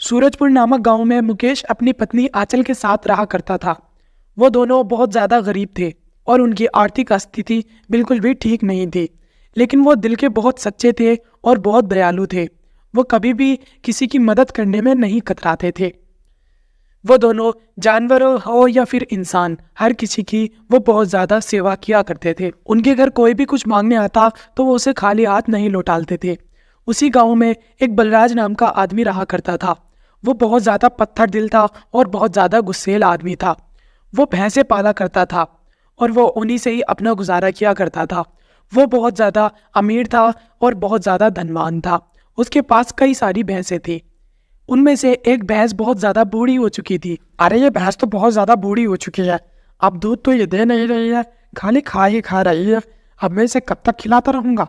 सूरजपुर नामक गांव में मुकेश अपनी पत्नी आंचल के साथ रहा करता था। वो दोनों बहुत ज़्यादा गरीब थे और उनकी आर्थिक स्थिति बिल्कुल भी ठीक नहीं थी, लेकिन वो दिल के बहुत सच्चे थे और बहुत दयालु थे। वो कभी भी किसी की मदद करने में नहीं कतराते थे। वो दोनों जानवरों हो या फिर इंसान, हर किसी की वो बहुत ज़्यादा सेवा किया करते थे। उनके घर कोई भी कुछ मांगने आता तो वो उसे खाली हाथ नहीं लौटाते थे। उसी गांव में एक बलराज नाम का आदमी रहा करता था। वो बहुत ज़्यादा पत्थर दिल था और बहुत ज़्यादा गुस्सैल आदमी था। वो भैंसे पाला करता था और वो उन्हीं से ही अपना गुजारा किया करता था। वो बहुत ज़्यादा अमीर था और बहुत ज़्यादा धनवान था। उसके पास कई सारी भैंसें थी। उनमें से एक भैंस बहुत ज़्यादा बूढ़ी हो चुकी थी। अरे ये भैंस तो बहुत ज़्यादा बूढ़ी हो चुकी है, अब दूध तो ये दे नहीं रही है, खाली खा ही खा रही है। अब मैं इसे कब तक खिलाता रहूँगा?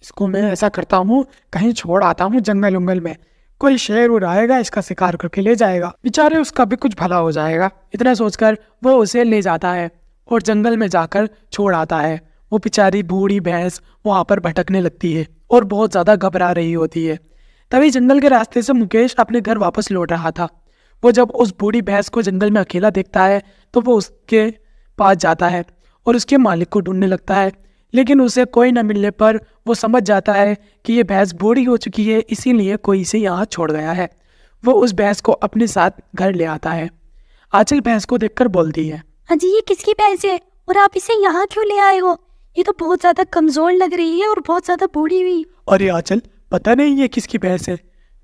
इसको मैं ऐसा करता हूँ, कहीं छोड़ आता हूँ जंगल उंगल में, कोई शेर उड़ आएगा, इसका शिकार करके ले जाएगा, बेचारे उसका भी कुछ भला हो जाएगा। इतना सोचकर वो उसे ले जाता है और जंगल में जाकर छोड़ आता है। वो बेचारी बूढ़ी भैंस वहाँ पर भटकने लगती है और बहुत ज़्यादा घबरा रही होती है। तभी जंगल के रास्ते से मुकेश अपने घर वापस लौट रहा था। वो जब उस बूढ़ी भैंस को जंगल में अकेला देखता है तो वो उसके पास जाता है और उसके मालिक को ढूंढने लगता है, लेकिन उसे कोई न मिलने पर वो समझ जाता है कि ये भैंस बूढ़ी हो चुकी है, इसीलिए कोई इसे यहाँ छोड़ गया है। वो उस भैंस को अपने साथ घर ले आता है। आंचल भैंस को देखकर बोलती है, अजी ये किसकी भैंस है और आप इसे यहाँ क्यों ले आए हो? ये तो बहुत ज्यादा कमजोर लग रही है और बहुत ज्यादा बूढ़ी हुई। अरे आंचल, पता नहीं ये किसकी भैंस है।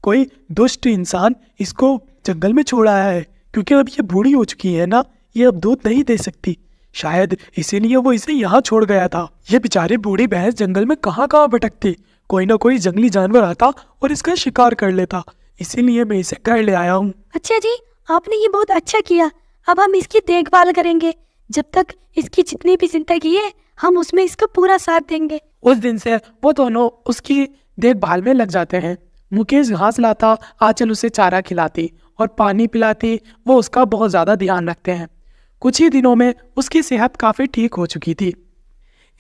कोई दुष्ट इंसान इसको जंगल में छोड़ आया है, क्योंकि अब ये बूढ़ी हो चुकी है ना, ये अब दूध नहीं दे सकती, शायद इसीलिए वो इसे यहाँ छोड़ गया था। ये बेचारी बूढ़ी भैंस जंगल में कहाँ कहाँ भटकती, कोई ना कोई जंगली जानवर आता और इसका शिकार कर लेता, इसीलिए मैं इसे घर ले आया हूँ। अच्छा जी, आपने ये बहुत अच्छा किया। अब हम इसकी देखभाल करेंगे, जब तक इसकी जितनी भी जिंदगी है हम उसमें इसका पूरा साथ देंगे। उस दिन से वो दोनों उसकी देखभाल में लग जाते हैं। मुकेश घास लाता, आंचल उसे चारा खिलाती और पानी पिलाती। वो उसका बहुत ज़्यादा ध्यान रखते हैं। कुछ ही दिनों में उसकी सेहत काफ़ी ठीक हो चुकी थी।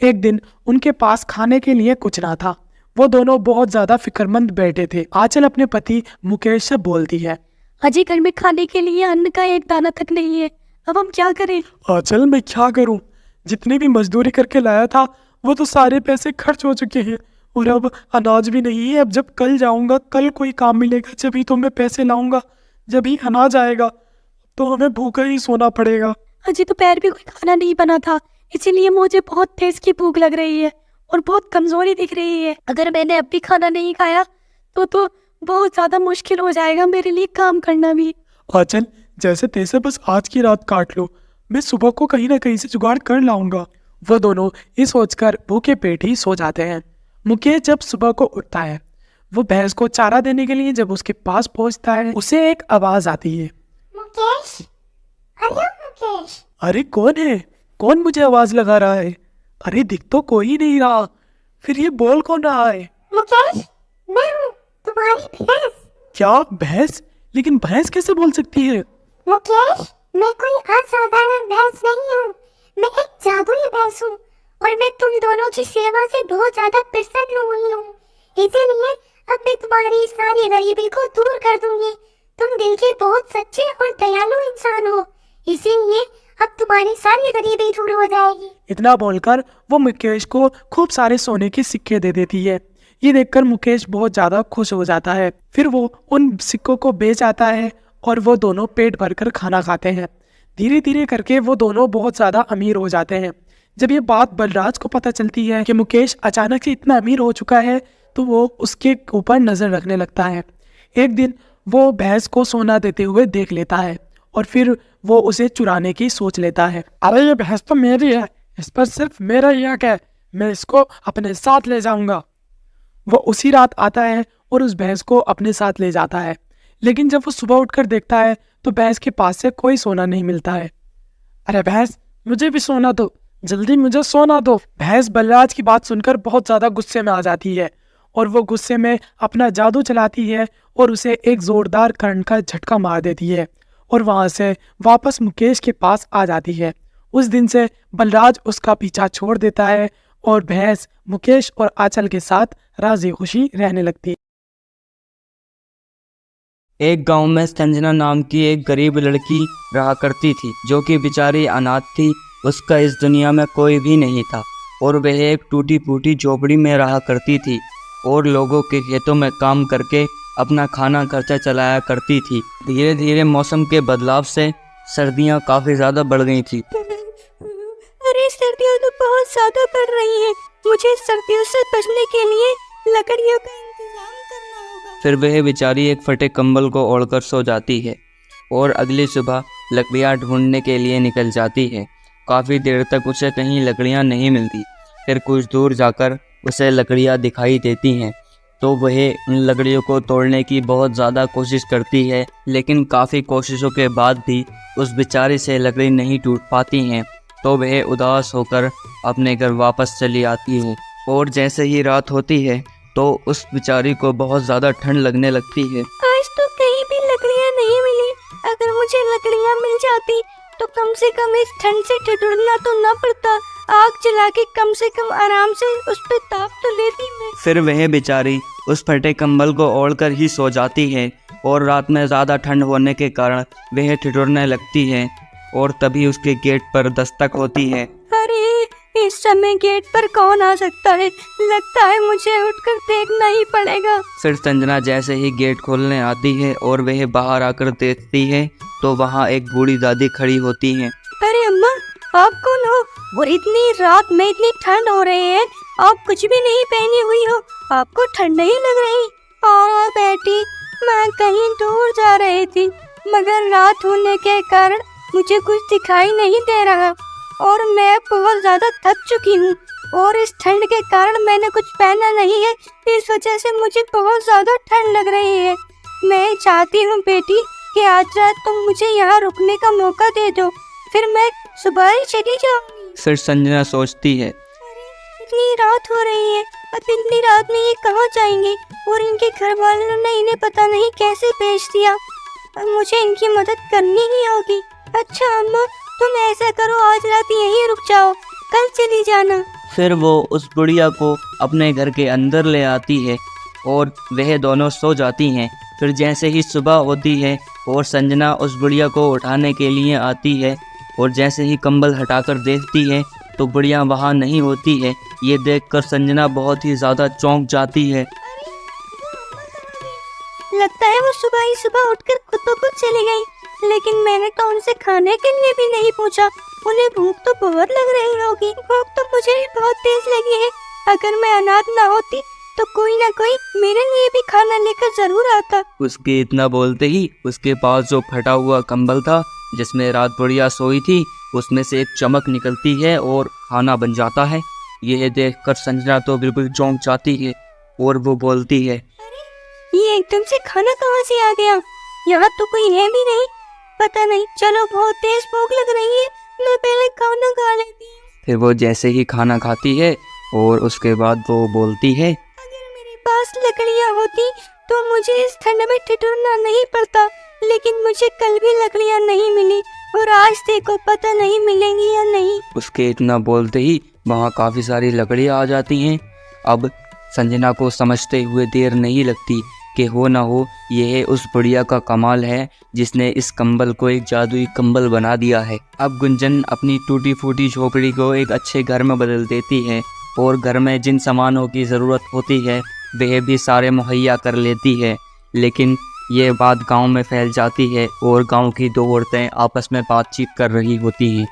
एक दिन उनके पास खाने के लिए कुछ ना था। वो दोनों बहुत ज़्यादा फिक्रमंद बैठे थे। आंचल अपने पति मुकेश से बोलती है, अजी घर में खाने के लिए अन्न का एक दाना तक नहीं है, अब हम क्या करें? आंचल मैं क्या करूं? जितनी भी मजदूरी करके लाया था वो तो सारे पैसे खर्च हो चुके हैं और अब अनाज भी नहीं है। अब जब कल जाऊंगा, कल कोई काम मिलेगा जब ही तो मैं पैसे लाऊंगा, जब ही अनाज आएगा, तो हमें भूखा ही सोना पड़ेगा। अजी दोपहर भी कोई खाना नहीं बना था, इसीलिए मुझे बहुत तेज की भूख लग रही है और बहुत कमजोरी दिख रही है। अगर मैंने अब भी खाना नहीं खाया तो बहुत ज्यादा मुश्किल हो जाएगा मेरे लिए काम करना भी। आंचल जैसे तैसे बस आज की रात काट लो, मैं सुबह को कहीं ना कहीं से जुगाड़ कर लाऊंगा। वो दोनों ये सोचकर भूखे पेट ही सो जाते हैं। मुकेश जब सुबह को उठता है, वो भैंस को चारा देने के लिए जब उसके पास पहुंचता है, उसे एक आवाज आती है, मुकेश, हेलो मुकेश। अरे कौन है? कौन मुझे आवाज लगा रहा है? अरे दिख तो कोई नहीं रहा, फिर ये बोल कौन रहा है? मुकेश, मैं हूँ तुम्हारी भैंस। क्या भैंस? लेकिन भैंस कैसे बोल सकती है? मुकेश, मैं कोई असाधारण भैंस नहीं हूँ, मैं एक जादुई भैंस हूँ और मैं तुम दोनों की सेवा से बहुत ज्यादा प्रसन्न हुई हूँ। इसीलिए अब मैं तुम्हारी सारी गरीबी को दूर कर दूंगी। तुम दिल के बहुत सच्चे और दयालु इंसान हो, इसीलिए अब तुम्हारी सारी गरीबी दूर हो जाएगी। इतना बोलकर वो मुकेश को खूब सारे सोने के सिक्के दे देती है। ये देखकर मुकेश बहुत ज्यादा खुश हो जाता है। फिर वो उन सिक्कों को बेच आता है और वो दोनों पेट भरकर खाना खाते हैं। धीरे धीरे करके वो दोनों बहुत ज्यादा अमीर हो जाते हैं। जब ये बात बलराज को पता चलती है कि मुकेश अचानक से इतना अमीर हो चुका है, तो वो उसके ऊपर नजर रखने लगता है। एक दिन वो भैंस को सोना देते हुए देख लेता है और फिर वो उसे चुराने की सोच लेता है। अरे ये भैंस तो मेरी है, इस पर सिर्फ मेरा ही हक है, मैं इसको अपने साथ ले जाऊंगा। वो उसी रात आता है और उस भैंस को अपने साथ ले जाता है, लेकिन जब वो सुबह उठकर देखता है तो भैंस के पास से कोई सोना नहीं मिलता है। अरे भैंस, मुझे भी सोना दो, जल्दी मुझे सोना दो। भैंस बलराज की बात सुनकर बहुत ज्यादा गुस्से में आ जाती है और वो गुस्से में अपना जादू चलाती है और उसे एक जोरदार करंट का झटका मार देती है और वहां से वापस मुकेश के पास आ जाती है। उस दिन से बलराज उसका पीछा छोड़ देता है और भैंस मुकेश और आंचल के साथ राजी खुशी रहने लगती है। एक गांव में संजना नाम की एक गरीब लड़की रहा करती थी, जो कि बेचारी अनाथ थी। उसका इस दुनिया में कोई भी नहीं था और वह एक टूटी फूटी झोपड़ी में रहा करती थी और लोगों के खेतों में काम करके अपना खाना खर्चा चलाया करती थी। धीरे धीरे मौसम के बदलाव से सर्दियां काफ़ी ज़्यादा बढ़ गई थी। अरे सर्दियाँ तो बहुत ज्यादा बढ़ रही हैं। मुझे सर्दियों से बचने के लिए लकड़ियों का इंतजाम करना होगा। फिर वह बेचारी एक फटे कंबल को ओढ़कर सो जाती है और अगली सुबह लकड़ियाँ ढूंढने के लिए निकल जाती है। काफ़ी देर तक उसे कहीं लकड़ियाँ नहीं मिलती। फिर कुछ दूर जाकर उसे लकड़ियाँ दिखाई देती हैं, तो वह उन लकड़ियों को तोड़ने की बहुत ज़्यादा कोशिश करती है, लेकिन काफ़ी कोशिशों के बाद भी उस बेचारी से लकड़ी नहीं टूट पाती हैं। तो वह उदास होकर अपने घर वापस चली आती है और जैसे ही रात होती है तो उस बेचारी को बहुत ज़्यादा ठंड लगने लगती है। आज तो कहीं भी लकड़ियाँ नहीं मिली। अगर मुझे लकड़ियाँ मिल जाती तो कम से कम इस ठंड से ठिठुरना तो न पड़ता। आग जला के कम से कम आराम से उस पे ताप तो लेती मैं। फिर वह बेचारी उस फटे कंबल को ओढ़कर ही सो जाती है और रात में ज़्यादा ठंड होने के कारण वह ठिठुरने लगती है और तभी उसके गेट पर दस्तक होती है। अरे इस समय गेट पर कौन आ सकता है? लगता है मुझे उठकर देखना ही पड़ेगा। फिर संजना जैसे ही गेट खोलने आती है और वह बाहर आकर देखती है तो वहाँ एक बूढ़ी दादी खड़ी होती है। अरे अम्मा, आप कौन हो? और इतनी रात में इतनी ठंड हो रही है, आप कुछ भी नहीं पहनी हुई हो, आपको ठंड नहीं लग रही? हाँ बेटी, मैं कहीं दूर जा रही थी, मगर रात होने के कारण मुझे कुछ दिखाई नहीं दे रहा और मैं बहुत ज्यादा थक चुकी हूँ और इस ठंड के कारण मैंने कुछ पहना नहीं है। इस वजह से मुझे बहुत ज्यादा ठंड लग रही है। मैं चाहती हूँ बेटी कि आज रात तुम मुझे यहाँ रुकने का मौका दे दो, फिर मैं सुबह ही चली जाऊंगी। फिर संजना सोचती है, इतनी रात हो रही है, अब इतनी रात में ये कहाँ जाएंगे और इनके घर वालों ने इन्हें पता नहीं कैसे भेज दिया। अब मुझे इनकी मदद करनी ही होगी। अच्छा अम्मा, तुम ऐसा करो, आज रात यहीं रुक जाओ, कल चली जाना। फिर वो उस बुढ़िया को अपने घर के अंदर ले आती है और वह दोनों सो जाती हैं। फिर जैसे ही सुबह होती है और संजना उस बुढ़िया को उठाने के लिए आती है और जैसे ही कंबल हटाकर देखती है तो बुढ़िया वहाँ नहीं होती है। ये देखकर संजना बहुत ही ज़्यादा चौंक जाती है। लगता है वो सुबह ही सुबह उठकर खुद तो खुद चली गई, लेकिन मैंने तो उनसे खाने के लिए भी नहीं पूछा। उन्हें भूख तो बहुत लग रही होगी। भूख तो मुझे भी बहुत तेज लगी है। अगर मैं अनाथ ना होती तो कोई ना कोई मेरे लिए भी खाना लेकर जरूर आता। उसके इतना बोलते ही उसके पास जो फटा हुआ कंबल था जिसमें रात बुढ़िया सोई थी, उसमें से एक चमक निकलती है और खाना बन जाता है। यह देखकर संजना तो बिल्कुल चौंक जाती है और वो बोलती है, ये एकदम से खाना कहाँ से आ गया? यहाँ तो कोई है भी नहीं। पता नहीं, चलो बहुत तेज भूख लग रही है, मैं पहले खाना खा लेती हूँ। फिर वो जैसे ही खाना खाती है और उसके बाद वो बोलती है, अगर मेरे पास लकड़ियाँ होती तो मुझे इस ठंड में ठिठुरना नहीं पड़ता, लेकिन मुझे कल भी लकड़ियाँ नहीं मिली और आज देखो पता नहीं मिलेंगी या नहीं। उसके इतना बोलते ही वहाँ काफ़ी सारी लकड़ियाँ आ जाती हैं। अब संजना को समझते हुए देर नहीं लगती कि हो ना हो यह उस बुढ़िया का कमाल है जिसने इस कंबल को एक जादुई कंबल बना दिया है। अब गुंजन अपनी टूटी फूटी झोपड़ी को एक अच्छे घर में बदल देती है और घर में जिन सामानों की ज़रूरत होती है वह भी सारे मुहैया कर लेती है। लेकिन ये बात गांव में फैल जाती है और गांव की दो औरतें आपस में बातचीत कर रही होती हैं।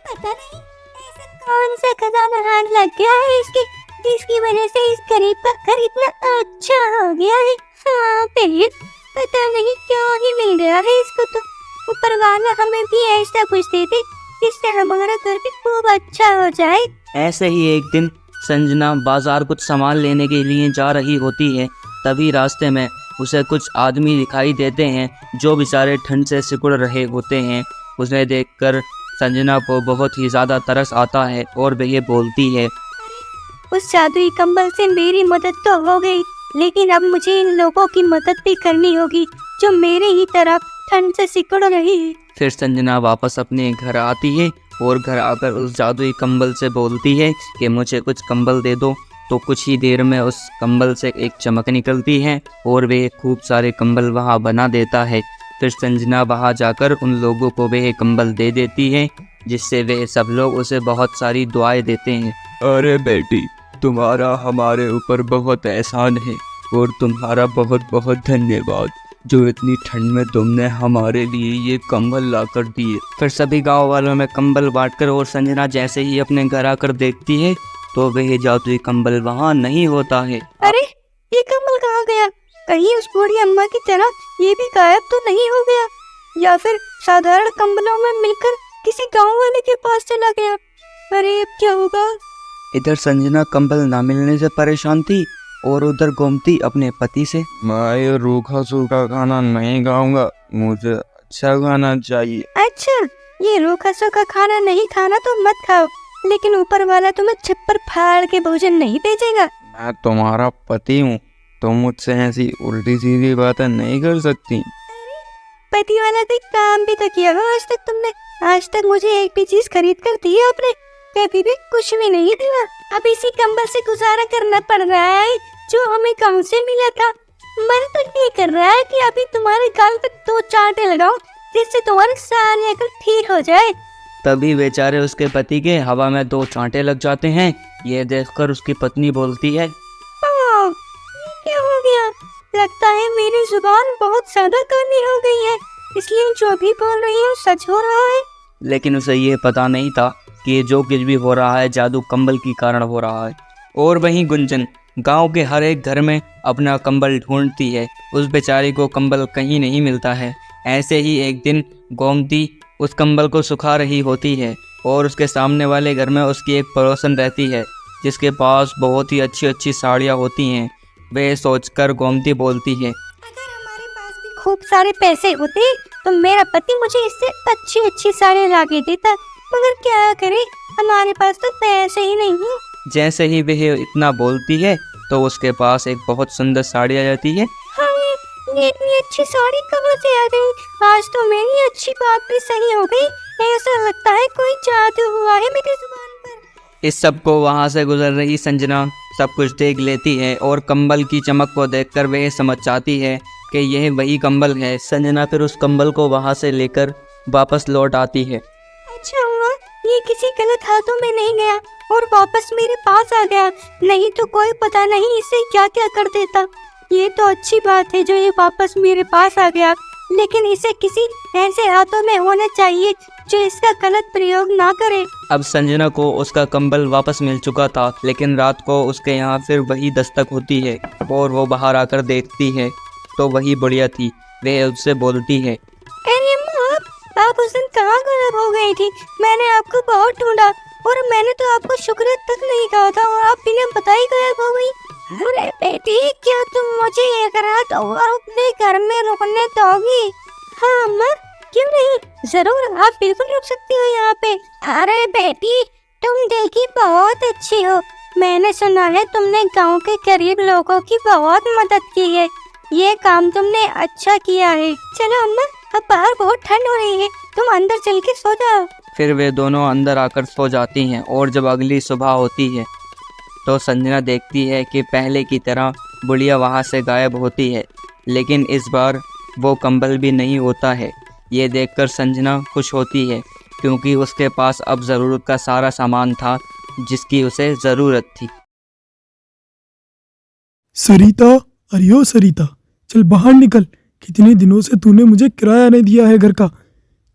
पता नहीं ऐसा कौन सा खजाना हाथ लग गया है इसके, जिसकी वजह से इस गरीब का घर इतना अच्छा हो गया है। हाँ फिर पता नहीं क्यों ही मिल गया है इसको। तो ऊपर वाला हमें भी ऐसा कुछ दे दे जिससे हमारा घर भी खूब अच्छा हो जाए। ऐसे ही एक दिन संजना बाजार कुछ सामान लेने के लिए जा रही होती है। तभी रास्ते में उसे कुछ आदमी दिखाई देते हैं जो बेचारे ठंड से सिकुड़ रहे होते हैं। उसे देखकर संजना को बहुत ही ज़्यादा तरस आता है और वह बोलती है, उस जादुई कंबल से मेरी मदद तो हो गई, लेकिन अब मुझे इन लोगों की मदद भी करनी होगी जो मेरे ही तरह ठंड से सिकुड़ रही है। फिर संजना वापस अपने घर आती है और घर आकर उस जादुई कंबल से बोलती है कि मुझे कुछ कंबल दे दो। तो कुछ ही देर में उस कंबल से एक चमक निकलती है और वे खूब सारे कंबल वहाँ बना देता है। फिर संजना वहाँ जाकर उन लोगों को वह कंबल दे देती है, जिससे वे सब लोग उसे बहुत सारी दुआएं देते हैं। अरे बेटी, तुम्हारा हमारे ऊपर बहुत एहसान है और तुम्हारा बहुत बहुत धन्यवाद जो इतनी ठंड में तुमने हमारे लिए ये कंबल ला कर दिए। फिर सभी गांव वालों में कंबल बांटकर और संजना जैसे ही अपने घर आकर देखती है तो वह जादुई कंबल वहाँ नहीं होता है। अरे ये कंबल कहाँ गया? कहीं उस बूढ़ी अम्मा की तरह ये भी गायब तो नहीं हो गया, या फिर साधारण कंबलों में मिलकर किसी गांव वाले के पास चला गया? अरे अब क्या होगा? इधर संजना कंबल ना मिलने से परेशान थी और उधर गोमती अपने पति से। मैं ये रूखा सूखा खाना नहीं खाऊंगा, मुझे अच्छा खाना चाहिए। अच्छा, ये रूखा सूखा खाना नहीं खाना तो मत खाओ, लेकिन ऊपर वाला तुम्हें छप्पर फाड़ के भोजन नहीं भेजेगा। मैं तुम्हारा पति हूँ, तुम मुझसे ऐसी उल्टी सीधी बातें नहीं कर सकती। पति वाला कोई काम भी तो किया हो आज तक तुमने? आज तक मुझे एक भी चीज खरीद कर दी है आपने? कभी भी कुछ भी नहीं दिया। अब इसी कंबल से गुजारा करना पड़ रहा है जो हमें गाँव से मिला था। मन तो ये कर रहा है कि अभी तुम्हारे गाल पे 2 चांटे लगाओ, जिससे तुम्हारी सारी अकल ठीक हो जाए। तभी बेचारे उसके पति के हवा में 2 चांटे लग जाते हैं। ये देखकर उसकी पत्नी बोलती है, ये क्या हो गया? लगता है मेरी जुबान बहुत ज्यादा काली हो गई है, इसलिए जो भी बोल रही हूँ सच हो रहा है। लेकिन उसे ये पता नहीं था कि ये जो कुछ भी हो रहा है जादू कंबल के कारण हो रहा है। और वहीं गुंजन गांव के हर एक घर में अपना कंबल ढूंढती है। उस बेचारी को कंबल कहीं नहीं मिलता है। ऐसे ही एक दिन गोमती उस कंबल को सुखा रही होती है और उसके सामने वाले घर में उसकी एक पड़ोसन रहती है जिसके पास बहुत ही अच्छी अच्छी साड़ियाँ होती हैं। वे सोचकर गोमती बोलती है, अगर हमारे पास भी खूब सारे पैसे होते तो मेरा पति मुझे इससे अच्छी अच्छी साड़ियाँ ला के देता, मगर क्या करे, हमारे पास तो पैसे ही नहीं है। जैसे ही वह इतना बोलती है तो उसके पास एक बहुत सुंदर साड़ी आ जाती है। हाँ, ये इतनी अच्छी साड़ी कहाँ से आ गई? आज तो मेरी अच्छी बात भी सही हो गई। ऐसा लगता है कोई जादू हुआ है मेरी जुबान पर। इस सब को वहाँ से गुजर रही संजना सब कुछ देख लेती है और कंबल की चमक को देखकर वह समझ जाती है कि यह वही कंबल है। संजना फिर उस कंबल को वहाँ से लेकर वापस लौट आती है। अच्छा हुआ ये किसी गलत हाथों में नहीं गया और वापस मेरे पास आ गया, नहीं तो कोई पता नहीं इसे क्या क्या कर देता। ये तो अच्छी बात है जो ये वापस मेरे पास आ गया, लेकिन इसे किसी ऐसे हाथों में होना चाहिए जो इसका गलत प्रयोग ना करे। अब संजना को उसका कंबल वापस मिल चुका था, लेकिन रात को उसके यहाँ फिर वही दस्तक होती है और वो बाहर आकर देखती है तो वही बढ़िया थी। वह उससे बोलती है, अरे माँ, आप उस दिन कहाँ गायब हो गई थी? मैंने आपको बहुत ढूंढा और मैंने तो आपको शुक्र तक नहीं कहा था और आप बिना बताए गायब हो गई। अरे बेटी, क्या तुम मुझे एक रात और अपने घर में रुकने दोगी? हाँ अम्मा, क्यों नहीं, जरूर, आप बिल्कुल रुक सकती हो यहाँ पे। अरे बेटी, तुम देखी बहुत अच्छी हो। मैंने सुना है तुमने गांव के गरीब लोगों की बहुत मदद की है। ये काम तुमने अच्छा किया है। चलो अम्मा, अब बाहर बहुत ठंड हो रही है, तुम अंदर चल के सो जाओ। फिर वे दोनों अंदर आकर सो जाती हैं और जब अगली सुबह होती है तो संजना देखती है कि पहले की तरह बुढ़िया वहाँ से गायब होती है, लेकिन इस बार वो कंबल भी नहीं होता है। ये देखकर संजना खुश होती है क्योंकि उसके पास अब ज़रूरत का सारा सामान था जिसकी उसे ज़रूरत थी। सरिता, अरे ओ सरिता, चल बाहर निकल। कितने दिनों से तूने मुझे किराया नहीं दिया है घर का।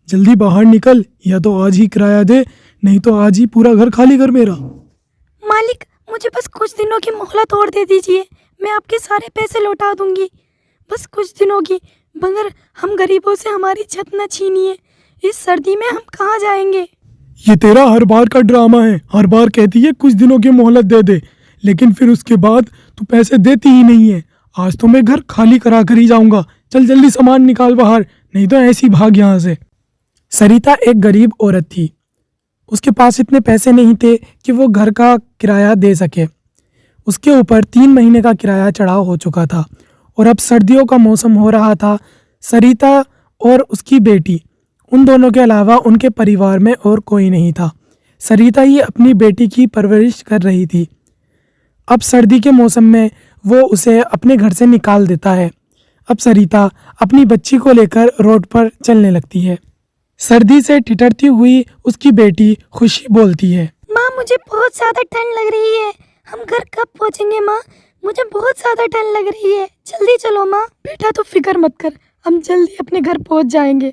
जल्दी बाहर निकल, या तो आज ही किराया दे, नहीं तो आज ही पूरा घर खाली कर मेरा। मालिक, मुझे बस कुछ दिनों की मोहलत और दे दीजिए, मैं आपके सारे पैसे लौटा दूंगी। बस कुछ दिनों की, मगर हम गरीबों से हमारी छत न छीनिए। इस सर्दी में हम कहाँ जाएंगे? ये तेरा हर बार का ड्रामा है। हर बार कहती है कुछ दिनों की मोहलत दे दे, लेकिन फिर उसके बाद तू पैसे देती ही नहीं है। आज तो मैं घर खाली करा कर ही जाऊंगा। चल जल्दी सामान निकाल बाहर, नहीं तो ऐसी भाग यहाँ से। सरिता एक गरीब औरत थी। उसके पास इतने पैसे नहीं थे कि वो घर का किराया दे सके। उसके ऊपर 3 महीने का किराया चढ़ाव हो चुका था और अब सर्दियों का मौसम हो रहा था। सरिता और उसकी बेटी, उन दोनों के अलावा उनके परिवार में और कोई नहीं था। सरिता ही अपनी बेटी की परवरिश कर रही थी। अब सर्दी के मौसम में वो उसे अपने घर से निकाल देता है। अब सरिता अपनी बच्ची को लेकर रोड पर चलने लगती है। सर्दी से ठिठुरती हुई उसकी बेटी खुशी बोलती है, माँ मुझे बहुत ज़्यादा ठंड लग रही है, हम घर कब पहुँचेंगे माँ? मुझे बहुत ज़्यादा ठंड लग रही है, जल्दी चलो माँ। बेटा तो फिक्र मत कर, हम जल्दी अपने घर पहुँच जाएंगे।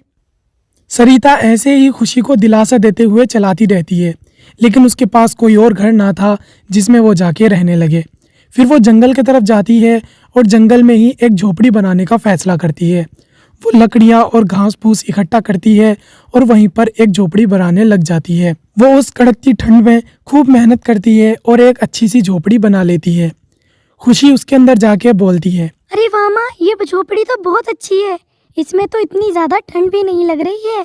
सरिता ऐसे ही खुशी को दिलासा देते हुए चलाती रहती है, लेकिन उसके पास कोई और घर ना था जिसमें वो जाके रहने लगे। फिर वो जंगल की तरफ जाती है और जंगल में ही एक झोपड़ी बनाने का फैसला करती है। वो लकड़ियाँ और घास फूस इकट्ठा करती है और वहीं पर एक झोपड़ी बनाने लग जाती है। वो उस कड़कती ठंड में खूब मेहनत करती है और एक अच्छी सी झोपड़ी बना लेती है। खुशी उसके अंदर जाके बोलती है, अरे वाह माँ, ये झोपड़ी तो बहुत अच्छी है, इसमें तो इतनी ज़्यादा ठंड भी नहीं लग रही है।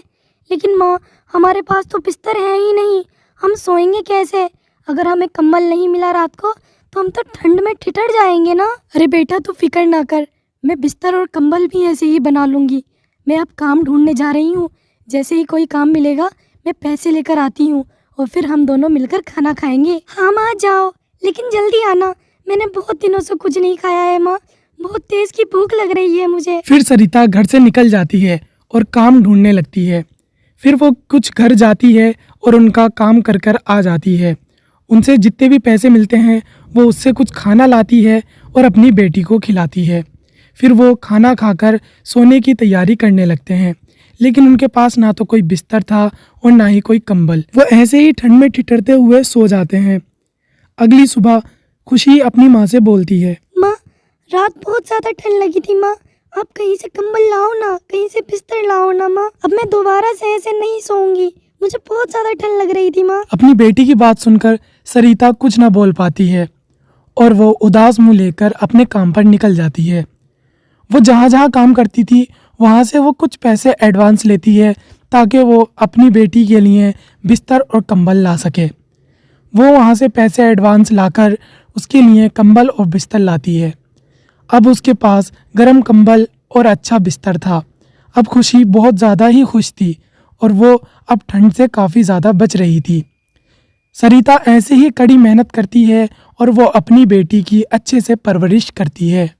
लेकिन माँ हमारे पास तो बिस्तर है ही नहीं, हम सोएंगे कैसे? अगर हमें कंबल नहीं मिला रात को तो हम तो ठंड में ठिठुर जाएंगे ना। अरे बेटा तू फिक्र ना कर, मैं बिस्तर और कंबल भी ऐसे ही बना लूँगी। मैं अब काम ढूंढने जा रही हूँ, जैसे ही कोई काम मिलेगा मैं पैसे लेकर आती हूँ और फिर हम दोनों मिलकर खाना खाएंगे। हाँ माँ जाओ, लेकिन जल्दी आना, मैंने बहुत दिनों से कुछ नहीं खाया है माँ, बहुत तेज़ की भूख लग रही है मुझे। फिर सरिता घर से निकल जाती है और काम ढूंढने लगती है। फिर वो कुछ घर जाती है और उनका काम कर कर आ जाती है। उनसे जितने भी पैसे मिलते हैं वो उससे कुछ खाना लाती है और अपनी बेटी को खिलाती है। फिर वो खाना खाकर सोने की तैयारी करने लगते हैं, लेकिन उनके पास ना तो कोई बिस्तर था और ना ही कोई कंबल। वो ऐसे ही ठंड में ठिठुरते हुए सो जाते हैं। अगली सुबह खुशी अपनी माँ से बोलती है, माँ रात बहुत ज़्यादा ठंड लगी थी माँ, आप कहीं से कंबल लाओ ना, कहीं से बिस्तर लाओ ना माँ, अब मैं दोबारा से ऐसे नहीं सोऊंगी, मुझे बहुत ज़्यादा ठंड लग रही थी माँ। अपनी बेटी की बात सुनकर सरिता कुछ ना बोल पाती है और वो उदास मुंह लेकर अपने काम पर निकल जाती है। वो जहाँ जहाँ काम करती थी वहाँ से वो कुछ पैसे एडवांस लेती है ताकि वो अपनी बेटी के लिए बिस्तर और कंबल ला सके। वो वहाँ से पैसे एडवांस लाकर उसके लिए कंबल और बिस्तर लाती है। अब उसके पास गर्म कंबल और अच्छा बिस्तर था। अब खुशी बहुत ज़्यादा ही खुश थी और वो अब ठंड से काफ़ी ज़्यादा बच रही थी। सरिता ऐसे ही कड़ी मेहनत करती है और वो अपनी बेटी की अच्छे से परवरिश करती है।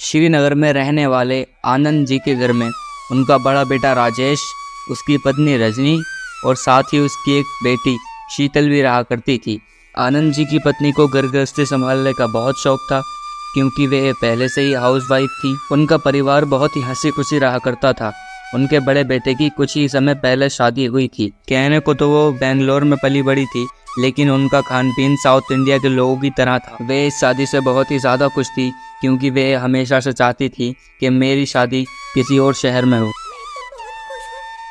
श्रीनगर में रहने वाले आनंद जी के घर में उनका बड़ा बेटा राजेश, उसकी पत्नी रजनी और साथ ही उसकी एक बेटी शीतल भी रहा करती थी। आनंद जी की पत्नी को घर गृहस्थी संभालने का बहुत शौक था, क्योंकि वे पहले से ही हाउसवाइफ थी। उनका परिवार बहुत ही हंसी खुशी रहा करता था। उनके बड़े बेटे की कुछ ही समय पहले शादी हुई थी। कहने को तो वो बेंगलोर में पली बड़ी थी, लेकिन उनका खान पीन साउथ इंडिया के लोगों की तरह था। वे इस शादी से बहुत ही ज़्यादा खुश थी, क्योंकि वे हमेशा से चाहती थी कि मेरी शादी किसी और शहर में हो।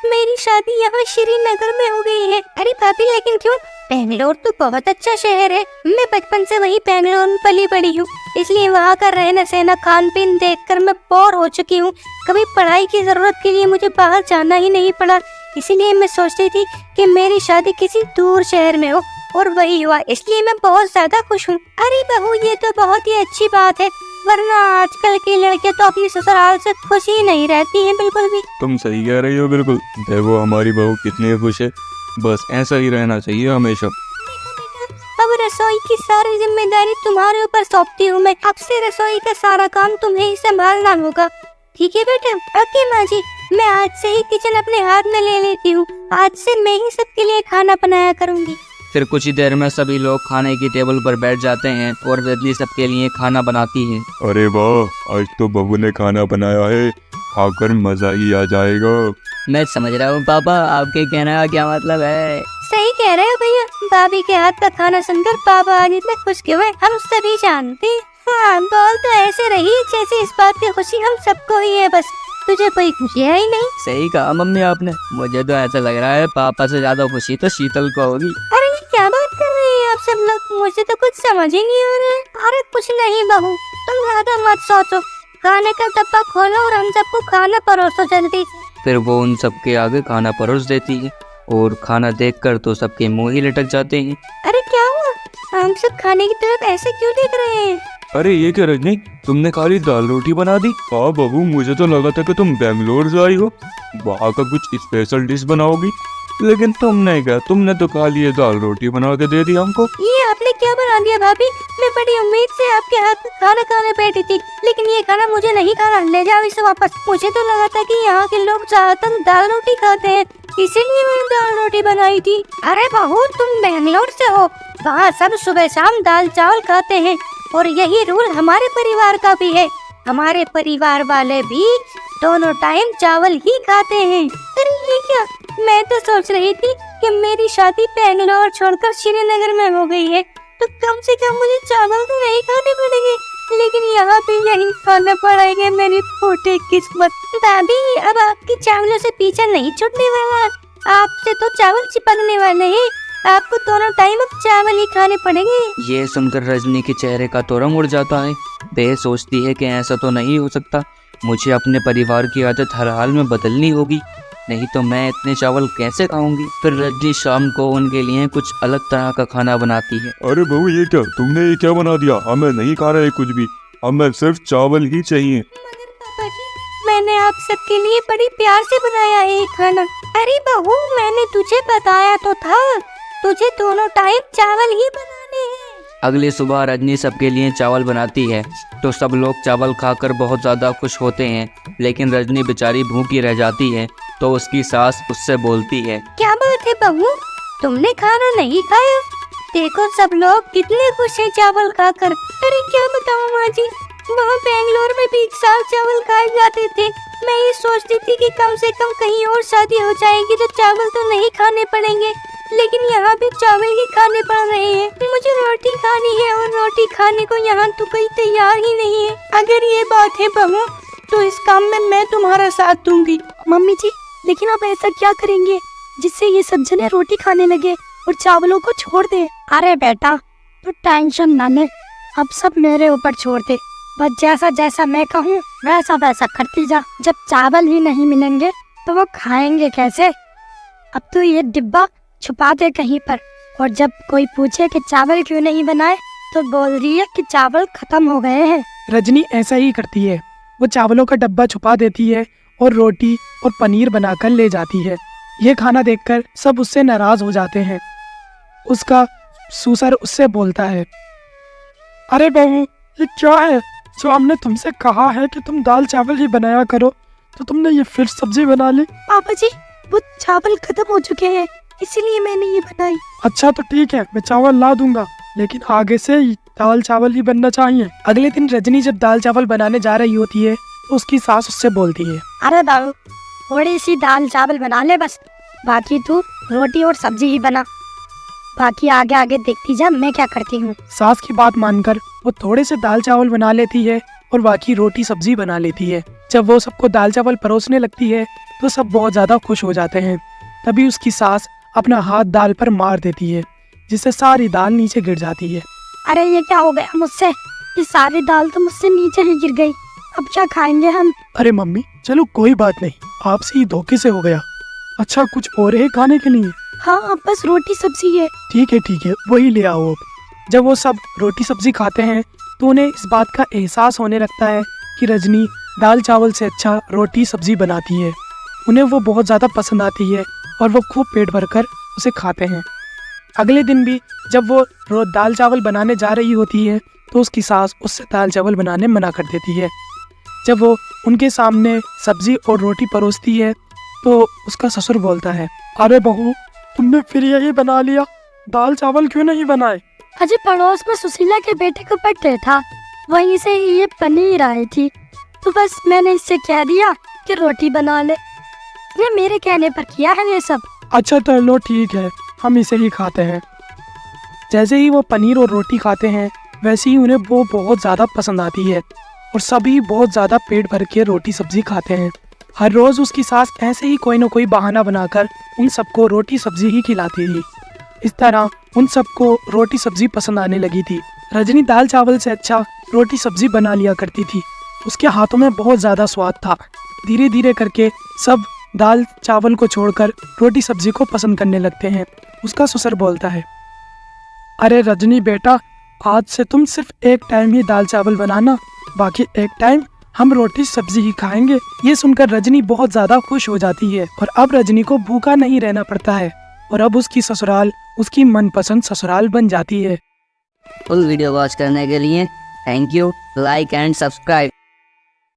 मेरी शादी यहाँ श्रीनगर में हो गई है। अरे भाभी लेकिन क्यों? बेंगलोर तो बहुत अच्छा शहर है, मैं बचपन से वही बेंगलोर में पली बड़ी हूँ, इसलिए वहाँ का रहना सहना खान पीन देखकर मैं बोर हो चुकी हूँ। कभी पढ़ाई की जरूरत के लिए मुझे बाहर जाना ही नहीं पड़ा, इसीलिए मैं सोचती थी कि मेरी शादी किसी दूर शहर में हो, और वही हुआ, इसलिए मैं बहुत ज्यादा खुश हूँ। अरे बहू ये तो बहुत ही अच्छी बात है, वरना आजकल की लड़के तो अपनी ससुराल से खुश ही नहीं रहती हैं बिल्कुल भी। तुम सही कह रही हो, बिल्कुल। देखो हमारी बहू कितनी खुश है, बस ऐसा ही रहना चाहिए हमेशा। अब रसोई की सारी जिम्मेदारी तुम्हारे ऊपर सौंपती हूँ मैं, अब से रसोई का सारा काम तुम्हें ही संभालना होगा, ठीक है बेटा? ओके माँ जी, मैं आज से ही किचन अपने हाथ में ले लेती हूँ, आज से मैं ही सबके लिए खाना बनाया करूँगी। फिर कुछ ही देर में सभी लोग खाने की टेबल पर बैठ जाते हैं और रजनी सबके लिए खाना बनाती है। अरे वाह, आज तो बहू ने खाना बनाया है, खाकर मजा ही आ जाएगा। मैं समझ रहा हूँ पापा, आपके कहने का क्या मतलब है। सही कह रहे हो भैया, भाभी के हाथ का खाना सुनकर पापा आज इतने खुश क्यों है, हम सभी जानते हैं। हाँ बोल तो ऐसे रही जैसे इस बात की खुशी हम सबको ही है, बस तुझे कोई खुशी है ही नहीं। सही कहा मम्मी आपने, मुझे तो ऐसा लग रहा है पापा से ज्यादा खुशी तो शीतल को होगी। अरे क्या बात कर रहे हैं आप सब लोग, मुझे तो कुछ समझ ही नहीं आ रहा है। अरे कुछ नहीं बहू, तुम ज्यादा मत सोचो, खाने का डब्बा खोलो और हम सबको खाना परोसो जल्दी। फिर वो उन सबके आगे खाना परोस देती है और खाना देखकर तो सबके मुंह ही लटक जाते हैं। अरे क्या हुआ, हम सब खाने की तरफ ऐसे क्यों देख रहे हैं? अरे ये क्या रजनी, तुमने खाली दाल रोटी बना दी? हाँ बहू, मुझे तो लगा था कि तुम बेंगलोर से आई हो, वहाँ का कुछ स्पेशल डिश बनाओगी। लेकिन तुमने क्या, तुमने तो खा लिए दाल रोटी बना के दे दी हमको। ये आपने क्या बना दिया भाभी? मैं बड़ी उम्मीद से आपके हाथ में खाना खाने बैठी थी, लेकिन ये खाना मुझे नहीं खाना। ले जाओ इसे वापस। मुझे तो लगा था कि यहाँ के लोग ज्यादातर दाल रोटी खाते हैं, इसीलिए मैंने दाल रोटी बनाई थी। अरे बहू, तुम बेंगलोर से हो, वहाँ सब सुबह शाम दाल चावल खाते हैं और यही रूल हमारे परिवार का भी है। हमारे परिवार वाले भी दोनों टाइम चावल ही खाते हैं। अरे ये क्या, मैं तो सोच रही थी कि मेरी शादी बेंगलोर छोड़कर श्रीनगर में हो गई है, तो कम से कम मुझे चावल तो नहीं खाने पड़ेंगे, लेकिन यहाँ पे यही खाने पड़ेंगे। मेरी फूटी किस्मत। दादी, अब आपकी चावलों से पीछा नहीं छूटने वाला, आपसे तो चावल चिपकने वाले हैं। आपको दोनों टाइम अब चावल ही खाने पड़ेंगे। ये सुनकर रजनी के चेहरे का तो रंग उड़ जाता है। वह सोचती है कि ऐसा तो नहीं हो सकता, मुझे अपने परिवार की आदत हर हाल में बदलनी होगी, नहीं तो मैं इतने चावल कैसे खाऊंगी। फिर रजनी शाम को उनके लिए कुछ अलग तरह का खाना बनाती है। अरे बहू, ये क्या, तुमने ये क्या बना दिया? हमें नहीं खा रहे कुछ भी, हमें सिर्फ चावल ही चाहिए। मगर पापा जी, मैंने आप सबके लिए बड़ी प्यार से बनाया है ये खाना। अरे बहू, मैंने तुझे बताया तो था, तुझे दोनों टाइम चावल ही बनाने हैं। अगली सुबह रजनी सबके लिए चावल बनाती है तो सब लोग चावल खाकर बहुत ज़्यादा खुश होते हैं, लेकिन रजनी बेचारी भूखी रह जाती है तो उसकी सास उससे बोलती है, क्या बात है बहू, तुमने खाना नहीं खाया? देखो सब लोग कितने खुश हैं चावल खाकर। अरे क्या बताऊं माँ जी, वहाँ बेंगलोर में भी 1 साल चावल खाए जाते थे। मैं ये सोचती थी कि कम से कम कहीं और शादी हो जाएगी तो चावल तो नहीं खाने पड़ेंगे, लेकिन यहाँ भी चावल ही खाने पड़ रहे हैं। मुझे रोटी खानी है और रोटी खाने को यहाँ तो कोई तैयार ही नहीं है। अगर ये बात है बहू, तो इस काम में मैं तुम्हारा साथ दूंगी। मम्मी जी, लेकिन आप ऐसा क्या करेंगे जिससे ये सब जने रोटी खाने लगे और चावलों को छोड़ दे? अरे बेटा, तू टेंशन ना ले, अब सब मेरे ऊपर छोड़ दे। बस जैसा जैसा मैं कहूँ वैसा वैसा करती जा। जब चावल ही नहीं मिलेंगे तो वो खाएंगे कैसे? अब तो ये डिब्बा छुपा दे कहीं पर, और जब कोई पूछे कि चावल क्यों नहीं बनाए तो बोल रही है कि चावल खत्म हो गए हैं। रजनी ऐसा ही करती है, वो चावलों का डब्बा छुपा देती है और रोटी और पनीर बनाकर ले जाती है। ये खाना देखकर सब उससे नाराज हो जाते हैं। उसका ससुर उससे बोलता है, अरे बहू, ये क्या है? जो हमने तुमसे कहा है कि तुम दाल चावल ही बनाया करो, तो तुमने ये फिर सब्जी बना ली। पापा जी, वो चावल खत्म हो चुके हैं, इसीलिए मैंने ये बनाई। अच्छा तो ठीक है, मैं चावल ला दूंगा, लेकिन आगे से दाल चावल ही बनना चाहिए। अगले दिन रजनी जब दाल चावल बनाने जा रही होती है तो उसकी सास उससे बोलती है, अरे बाबू, थोड़ी सी दाल चावल बना ले बस, बाकी तू रोटी और सब्जी ही बना। बाकी आगे आगे देखती जा मैं क्या करती हूँ। सास की बात मानकर वो थोड़े से दाल चावल बना लेती है और बाकी रोटी सब्जी बना लेती है। जब वो सबको दाल चावल परोसने लगती है तो सब बहुत ज़्यादा खुश हो जाते हैं। तभी उसकी सास अपना हाथ दाल पर मार देती है, जिससे सारी दाल नीचे गिर जाती है। अरे ये क्या हो गया मुझसे? ये सारी दाल तो मुझसे नीचे ही गिर गई, अब क्या खाएंगे हम? अरे मम्मी, चलो कोई बात नहीं, आपसे ही धोखे से हो गया। अच्छा, कुछ और है खाने के लिए? हाँ, अब बस रोटी सब्जी है। ठीक है, वही ले आओ। जब वो सब रोटी सब्जी खाते हैं तो उन्हें इस बात का एहसास होने लगता है कि रजनी दाल चावल से अच्छा रोटी सब्जी बनाती है। उन्हें वो बहुत ज़्यादा पसंद आती है और वो खूब पेट भरकर उसे खाते हैं। अगले दिन भी जब वो दाल चावल बनाने जा रही होती है तो उसकी सास उससे दाल चावल बनाने मना कर देती है। जब वो उनके सामने सब्जी और रोटी परोसती है तो उसका ससुर बोलता है, अरे बहू, तुमने फिर यही बना लिया, दाल चावल क्यों नहीं बनाए? अजय पड़ोस में सुशीला के बेटे का बर्थडे था, वहीं से ये पनीर आई थी, तो बस मैंने इससे कह दिया कि रोटी बना ले। ये मेरे कहने पर किया है ये सब। अच्छा चलो ठीक है, हम इसे ही खाते हैं। जैसे ही वो पनीर और रोटी खाते हैं वैसे ही उन्हें वो बहुत ज़्यादा पसंद आती है और सभी बहुत ज़्यादा पेट भर के रोटी सब्जी खाते हैं। हर रोज़ उसकी सास ऐसे ही कोई न कोई बहाना बनाकर उन सबको रोटी सब्जी ही खिलाती थी। इस तरह उन सबको रोटी सब्जी पसंद आने लगी थी। रजनी दाल चावल से अच्छा रोटी सब्जी बना लिया करती थी। उसके हाथों में बहुत ज़्यादा स्वाद था। धीरे धीरे करके सब दाल चावल को छोड़कर रोटी सब्जी को पसंद करने लगते हैं। उसका ससुर बोलता है, अरे रजनी बेटा, आज से तुम सिर्फ एक टाइम ही दाल चावल बनाना, बाकी एक टाइम हम रोटी सब्जी ही खाएंगे। ये सुनकर रजनी बहुत ज्यादा खुश हो जाती है और अब रजनी को भूखा नहीं रहना पड़ता है और अब उसकी ससुराल उसकी मनपसंद ससुराल बन जाती है। फुल वीडियो वॉच करने के लिए thank you, like and subscribe.